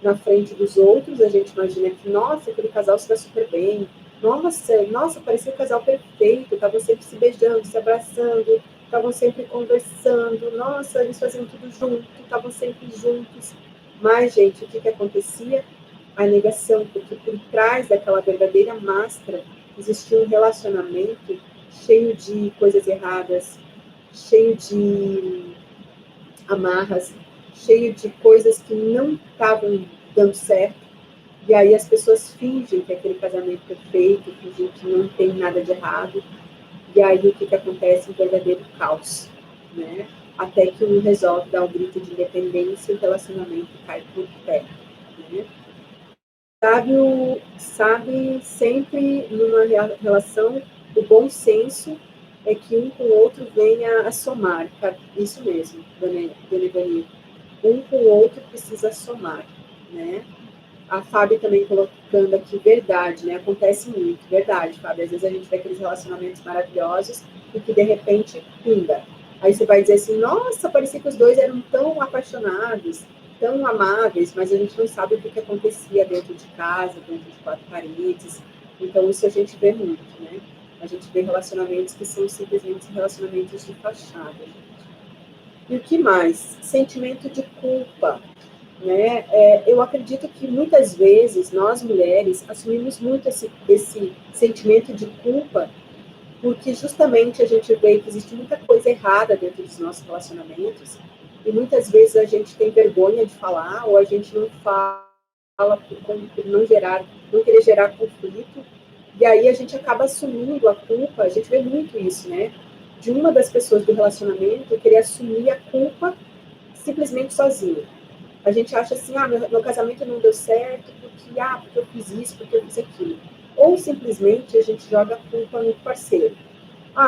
Na frente dos outros, a gente imagina que, nossa, aquele casal se dá super bem, nossa, parecia um casal perfeito, estavam sempre se beijando, se abraçando, estavam sempre conversando, nossa, eles faziam tudo junto, estavam sempre juntos. Mas, gente, o que acontecia? A negação, porque por trás daquela verdadeira máscara existia um relacionamento cheio de coisas erradas, cheio de amarras, cheio de coisas que não estavam dando certo. E aí as pessoas fingem que aquele casamento é perfeito, fingem que não tem nada de errado. E aí o que acontece? Um verdadeiro caos, né? Até que um resolve dar um grito de independência e o relacionamento cai por terra, né? Sabe sempre numa relação, o bom senso é que um com o outro venha a somar. Isso mesmo, dona Ivani. Um com o outro precisa somar, né? A Fábio também colocando aqui, verdade, né? Acontece muito, verdade, Fábio. Às vezes a gente vê aqueles relacionamentos maravilhosos e que de repente pinga. Aí você vai dizer assim, nossa, parecia que os dois eram tão apaixonados, tão amáveis, mas a gente não sabe o que acontecia dentro de casa, dentro de quatro paredes. Então isso a gente vê muito, né? A gente vê relacionamentos que são simplesmente relacionamentos de fachada, gente. E o que mais? Sentimento de culpa, né? Eu acredito que muitas vezes nós mulheres assumimos muito esse sentimento de culpa porque justamente a gente vê que existe muita coisa errada dentro dos nossos relacionamentos e muitas vezes a gente tem vergonha de falar ou a gente não fala por não querer gerar conflito e aí a gente acaba assumindo a culpa. A gente vê muito isso, né? de uma das pessoas do relacionamento querer assumir a culpa simplesmente sozinha. A gente acha assim, meu casamento não deu certo porque eu fiz isso, porque eu fiz aquilo. Ou simplesmente a gente joga a culpa no parceiro.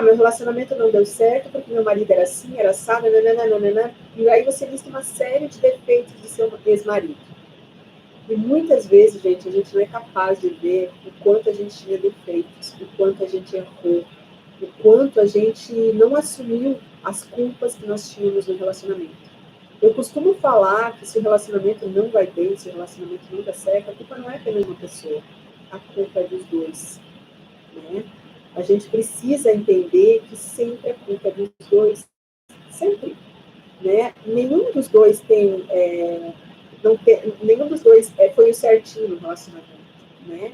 Meu relacionamento não deu certo porque meu marido era assim, era assado, nananana, e aí você lista uma série de defeitos de seu ex-marido. E muitas vezes, gente, a gente não é capaz de ver o quanto a gente tinha defeitos, o quanto a gente errou, o quanto a gente não assumiu as culpas que nós tínhamos no relacionamento. Eu costumo falar que se o relacionamento não vai bem, se o relacionamento não dá certo, a culpa não é apenas de uma pessoa, a culpa é dos dois, né? A gente precisa entender que sempre a culpa é dos dois, sempre, né? Nenhum dos dois nenhum dos dois foi o certinho no relacionamento, né?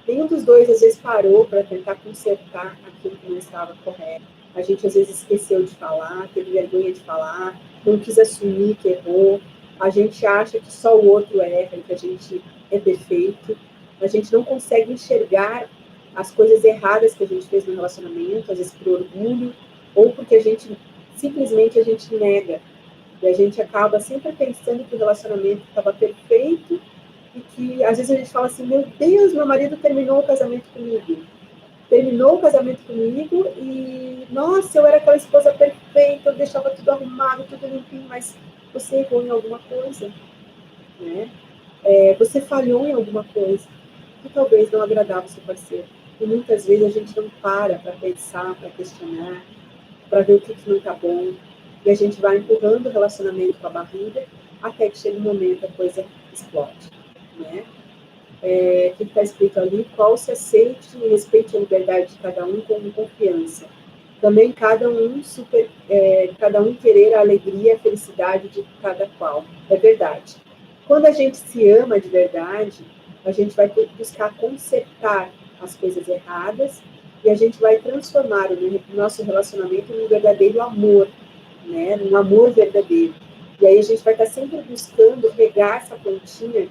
Nenhum dos dois, às vezes, parou para tentar consertar aquilo que não estava correto. A gente, às vezes, esqueceu de falar, teve vergonha de falar, não quis assumir que errou. A gente acha que só o outro erra, que a gente é perfeito. A gente não consegue enxergar as coisas erradas que a gente fez no relacionamento, às vezes por orgulho, ou porque simplesmente a gente nega. E a gente acaba sempre pensando que o relacionamento estava perfeito e que, às vezes, a gente fala assim, meu Deus, meu marido terminou o casamento comigo. Terminou o casamento comigo e, nossa, eu era aquela esposa perfeita, eu deixava tudo arrumado, tudo limpinho, mas você errou em alguma coisa, né? Você falhou em alguma coisa que talvez não agradava o seu parceiro. E muitas vezes a gente não para pensar, para questionar, para ver o que não está bom. E a gente vai empurrando o relacionamento com a barriga até que chega um momento a coisa explode, né? Que está escrito ali, qual se aceite e respeite a liberdade de cada um com confiança. Também cada um querer a alegria e a felicidade de cada qual. É verdade. Quando a gente se ama de verdade, a gente vai buscar consertar as coisas erradas e a gente vai transformar o nosso relacionamento num verdadeiro amor, né? Num amor verdadeiro. E aí a gente vai estar sempre buscando regar essa plantinha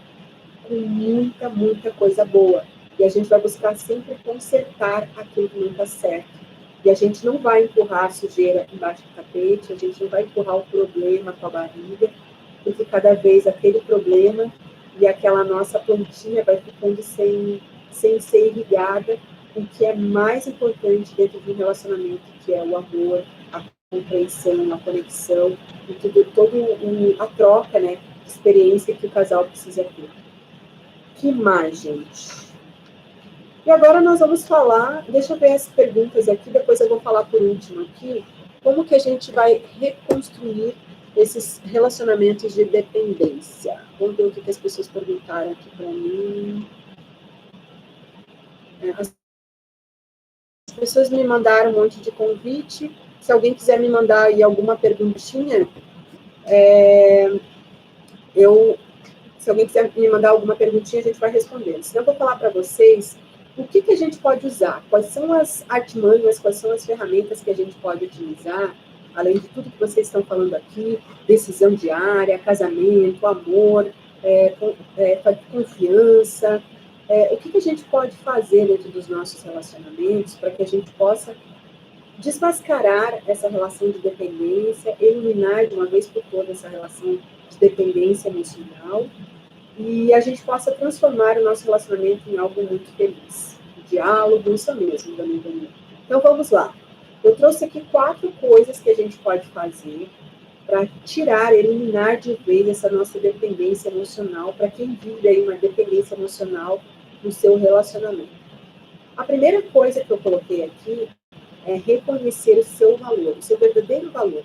com muita, muita coisa boa. E a gente vai buscar sempre consertar aquilo que não está certo. E a gente não vai empurrar a sujeira embaixo do tapete, a gente não vai empurrar o problema com a barriga, porque cada vez aquele problema e aquela nossa plantinha vai ficando sem ser irrigada, o que é mais importante dentro de um relacionamento, que é o amor, a compreensão, a conexão, e toda a troca, né, de experiência que o casal precisa ter. Que mais, gente? E agora nós vamos falar, deixa eu ver as perguntas aqui, depois eu vou falar por último aqui, como que a gente vai reconstruir esses relacionamentos de dependência. Vamos ver o que as pessoas perguntaram aqui para mim. As pessoas me mandaram um monte de convite. Se alguém quiser me mandar aí alguma perguntinha, se alguém quiser me mandar alguma perguntinha, a gente vai respondendo. Senão eu vou falar para vocês o que a gente pode usar, quais são as artimanhas, quais são as ferramentas que a gente pode utilizar, além de tudo que vocês estão falando aqui, decisão diária, casamento, amor, confiança, o que a gente pode fazer dentro dos nossos relacionamentos para que a gente possa desmascarar essa relação de dependência, eliminar de uma vez por todas essa relação de dependência emocional e a gente possa transformar o nosso relacionamento em algo muito feliz. O diálogo, isso mesmo, Dani. Então, vamos lá. Eu trouxe aqui 4 coisas que a gente pode fazer para tirar, eliminar de vez essa nossa dependência emocional, para quem vive aí uma dependência emocional no seu relacionamento. A primeira coisa que eu coloquei aqui é reconhecer o seu valor, o seu verdadeiro valor.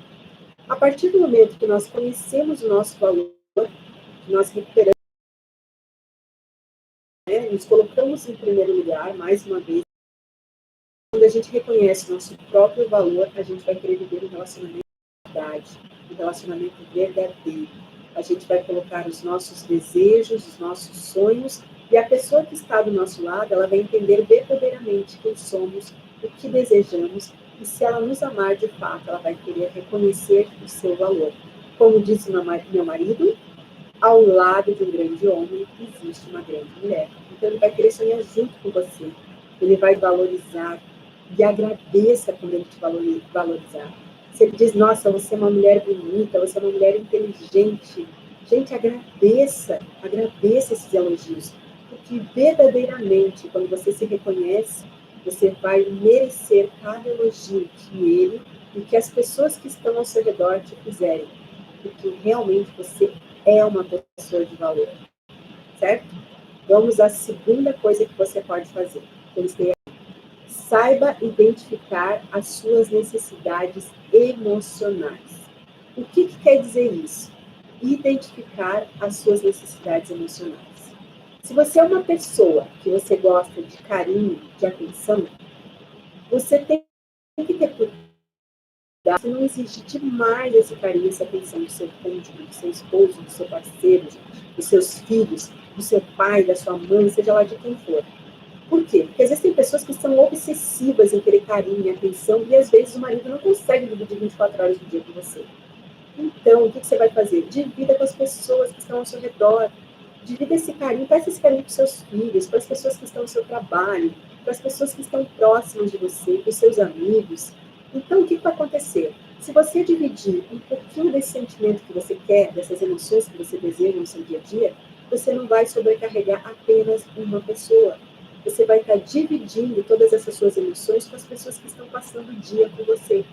A partir do momento que nós conhecemos o nosso valor, que nós recuperamos, nos colocamos em primeiro lugar, mais uma vez, quando a gente reconhece o nosso próprio valor, a gente vai querer viver um relacionamento de verdade, um relacionamento verdadeiro. A gente vai colocar os nossos desejos, os nossos sonhos, e a pessoa que está do nosso lado, ela vai entender verdadeiramente quem somos, o que desejamos, e se ela nos amar de fato, ela vai querer reconhecer o seu valor. Como disse meu marido, ao lado de um grande homem existe uma grande mulher. Então ele vai querer sonhar junto com você. Ele vai valorizar e agradeça quando ele te valorizar. Se ele diz, nossa, você é uma mulher bonita, você é uma mulher inteligente, gente, agradeça esses elogios, porque verdadeiramente, quando você se reconhece, você vai merecer cada elogio que ele e que as pessoas que estão ao seu redor te fizerem, porque realmente você é uma pessoa de valor, certo? Vamos à segunda coisa que você pode fazer. Saiba identificar as suas necessidades emocionais. O que quer dizer isso? Identificar as suas necessidades emocionais. Se você é uma pessoa que você gosta de carinho, de atenção, você tem que ter cuidado se não exigir demais esse carinho, essa atenção do seu cônjuge, do seu esposo, do seu parceiro, dos seus filhos, do seu pai, da sua mãe, seja lá de quem for. Por quê? Porque existem pessoas que são obsessivas em querer carinho e atenção e às vezes o marido não consegue dividir 24 horas do dia com você. Então, o que você vai fazer? Divida com as pessoas que estão ao seu redor. Divida esse carinho, peça esse carinho para os seus filhos, para as pessoas que estão no seu trabalho, para as pessoas que estão próximas de você, para os seus amigos. Então, o que vai acontecer? Se você dividir um pouquinho desse sentimento que você quer, dessas emoções que você deseja no seu dia a dia, você não vai sobrecarregar apenas uma pessoa. Você vai estar dividindo todas essas suas emoções com as pessoas que estão passando o dia com você.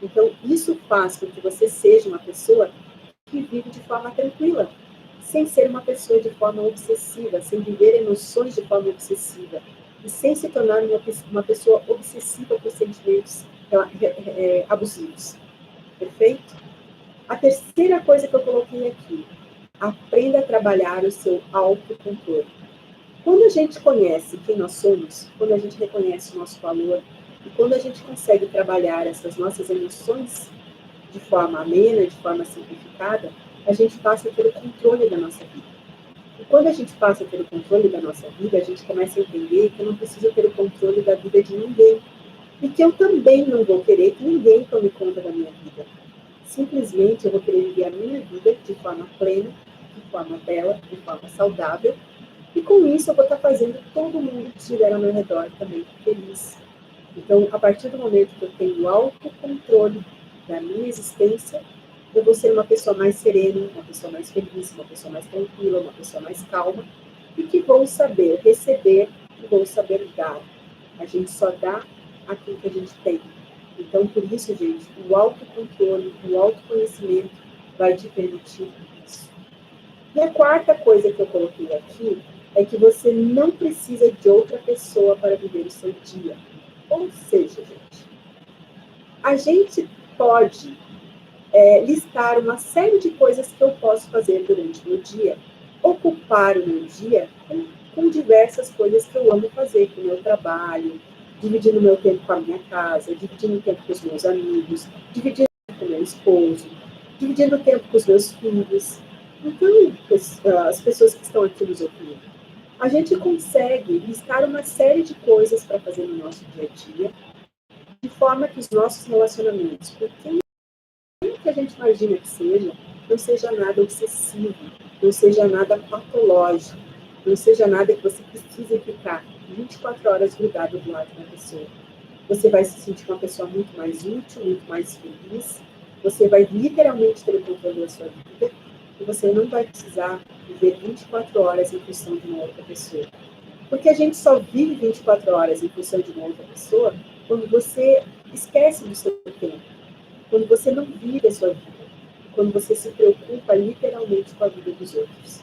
Então, isso faz com que você seja uma pessoa que vive de forma tranquila, sem ser uma pessoa de forma obsessiva, sem viver emoções de forma obsessiva, e sem se tornar uma pessoa obsessiva por sentimentos abusivos. Perfeito? A terceira coisa que eu coloquei aqui, aprenda a trabalhar o seu autocontrole. Quando a gente conhece quem nós somos, quando a gente reconhece o nosso valor, e quando a gente consegue trabalhar essas nossas emoções de forma amena, de forma simplificada, a gente passa a ter o controle da nossa vida. E quando a gente passa a ter o controle da nossa vida, a gente começa a entender que eu não preciso ter o controle da vida de ninguém. E que eu também não vou querer que ninguém tome conta da minha vida. Simplesmente eu vou querer viver a minha vida de forma plena, de forma bela, de forma saudável. E com isso eu vou estar fazendo todo mundo que estiver ao meu redor também feliz. Então, a partir do momento que eu tenho o autocontrole da minha existência, eu vou ser uma pessoa mais serena, uma pessoa mais feliz, uma pessoa mais tranquila, uma pessoa mais calma, e que vou saber receber e vou saber dar. A gente só dá aquilo que a gente tem. Então, por isso, gente, o autocontrole, o autoconhecimento vai te permitir isso. E a quarta coisa que eu coloquei aqui é que você não precisa de outra pessoa para viver o seu dia. Ou seja, gente, a gente pode listar uma série de coisas que eu posso fazer durante o meu dia, ocupar o meu dia com diversas coisas que eu amo fazer, com o meu trabalho, dividindo o meu tempo com a minha casa, dividindo o tempo com os meus amigos, dividindo o tempo com o meu esposo, dividindo o tempo com os meus filhos. Então, as pessoas que estão aqui nos ouvindo, a gente consegue listar uma série de coisas para fazer no nosso dia a dia, de forma que os nossos relacionamentos, por quem que a gente imagina que seja, não seja nada obsessivo, não seja nada patológico, não seja nada que você precise ficar 24 horas grudado do lado da pessoa. Você vai se sentir uma pessoa muito mais útil, muito mais feliz, você vai literalmente ter o controle da sua vida, e você não vai precisar viver 24 horas em função de uma outra pessoa. Porque a gente só vive 24 horas em função de uma outra pessoa quando você esquece do seu tempo, quando você não vive a sua vida, quando você se preocupa literalmente com a vida dos outros.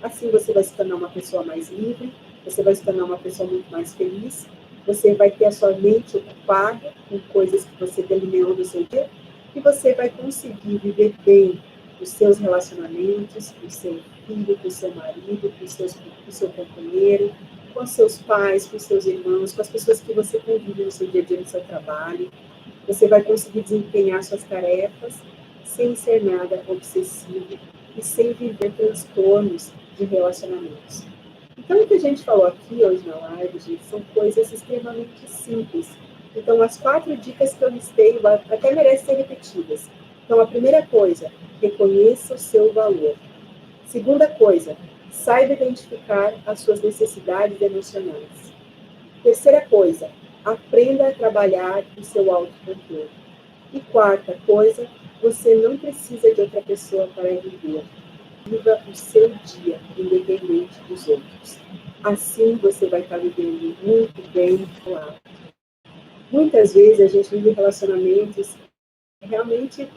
Assim você vai se tornar uma pessoa mais livre, você vai se tornar uma pessoa muito mais feliz, você vai ter a sua mente ocupada com coisas que você delineou no seu dia, e você vai conseguir viver bem os seus relacionamentos, com o seu filho, com o seu marido, com o seu companheiro, com os seus pais, com os seus irmãos, com as pessoas que você convive no seu dia a dia, no seu trabalho. Você vai conseguir desempenhar suas tarefas sem ser nada obsessivo e sem viver transtornos de relacionamentos. Então, o que a gente falou aqui hoje na live, gente, são coisas extremamente simples. Então, as 4 dicas que eu listei até merecem ser repetidas. Então, a primeira coisa, reconheça o seu valor. Segunda coisa, saiba identificar as suas necessidades emocionais. Terceira coisa, Aprenda a trabalhar o seu autocontrole. E quarta coisa, você não precisa de outra pessoa para viver. Viva o seu dia, independente dos outros. Assim você vai estar vivendo muito bem claro. Muitas vezes a gente vive relacionamentos realmente,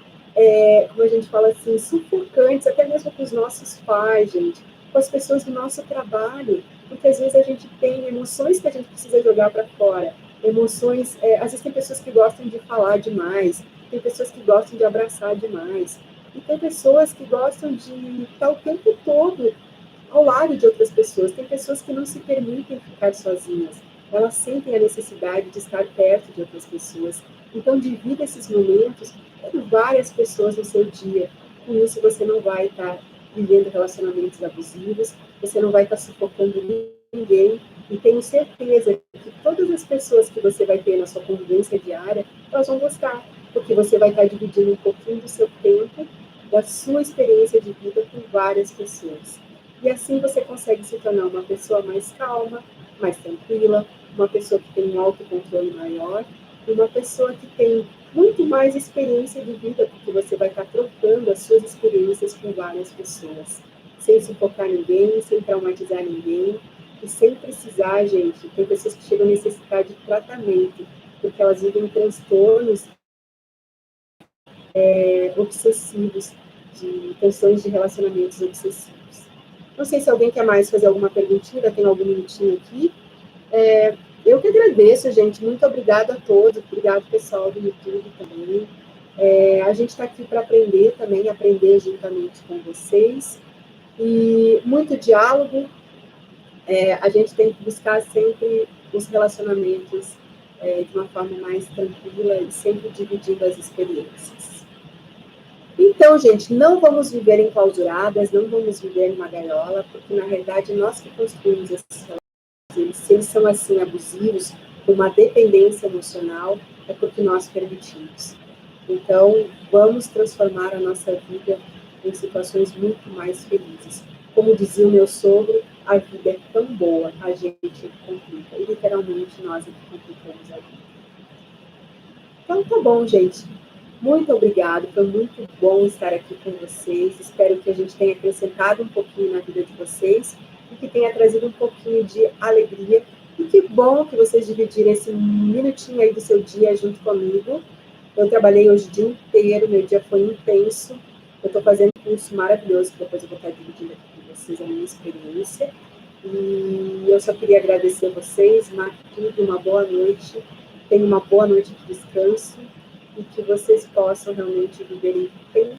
como a gente fala assim, sufocantes, até mesmo com os nossos pais, gente, com as pessoas do nosso trabalho, porque às vezes a gente tem emoções que a gente precisa jogar para fora, emoções, às vezes tem pessoas que gostam de falar demais, tem pessoas que gostam de abraçar demais, e tem pessoas que gostam de estar o tempo todo ao lado de outras pessoas. Tem pessoas que não se permitem ficar sozinhas. Elas sentem a necessidade de estar perto de outras pessoas. Então, divida esses momentos com várias pessoas no seu dia. Com isso, você não vai estar vivendo relacionamentos abusivos, você não vai estar sufocando ninguém. E tenho certeza que todas as pessoas que você vai ter na sua convivência diária, elas vão gostar, porque você vai estar dividindo um pouquinho do seu tempo, da sua experiência de vida com várias pessoas. E assim você consegue se tornar uma pessoa mais calma, mais tranquila, uma pessoa que tem um autocontrole maior, e uma pessoa que tem muito mais experiência de vida, porque você vai estar trocando as suas experiências com várias pessoas, sem sufocar ninguém, sem traumatizar ninguém, e sem precisar, gente, tem pessoas que chegam a necessitar de tratamento, porque elas vivem transtornos obsessivos, de tensões de relacionamentos obsessivos. Não sei se alguém quer mais fazer alguma perguntinha, tem algum minutinho aqui. Eu que agradeço, gente. Muito obrigada a todos. Obrigado, pessoal do YouTube também. A gente está aqui para aprender também, aprender juntamente com vocês. E muito diálogo. A gente tem que buscar sempre os relacionamentos de uma forma mais tranquila e sempre dividindo as experiências. Então, gente, não vamos viver enclausuradas, não vamos viver numa gaiola, porque, na realidade, nós que construímos esses relacionamentos, se eles são, assim, abusivos, com uma dependência emocional, é porque nós permitimos. Então, vamos transformar a nossa vida em situações muito mais felizes. Como dizia o meu sogro, a vida é tão boa, a gente complica. E, literalmente, nós é que complicamos a vida. Então, tá bom, gente. Muito obrigada, foi muito bom estar aqui com vocês. Espero que a gente tenha acrescentado um pouquinho na vida de vocês e que tenha trazido um pouquinho de alegria. E que bom que vocês dividiram esse minutinho aí do seu dia junto comigo. Eu trabalhei hoje o dia inteiro, meu dia foi intenso. Eu estou fazendo um curso maravilhoso, que depois eu vou estar dividindo aqui com vocês a minha experiência. E eu só queria agradecer a vocês, Marquinhos, uma boa noite. Tenham uma boa noite de descanso e que vocês possam realmente viverem bem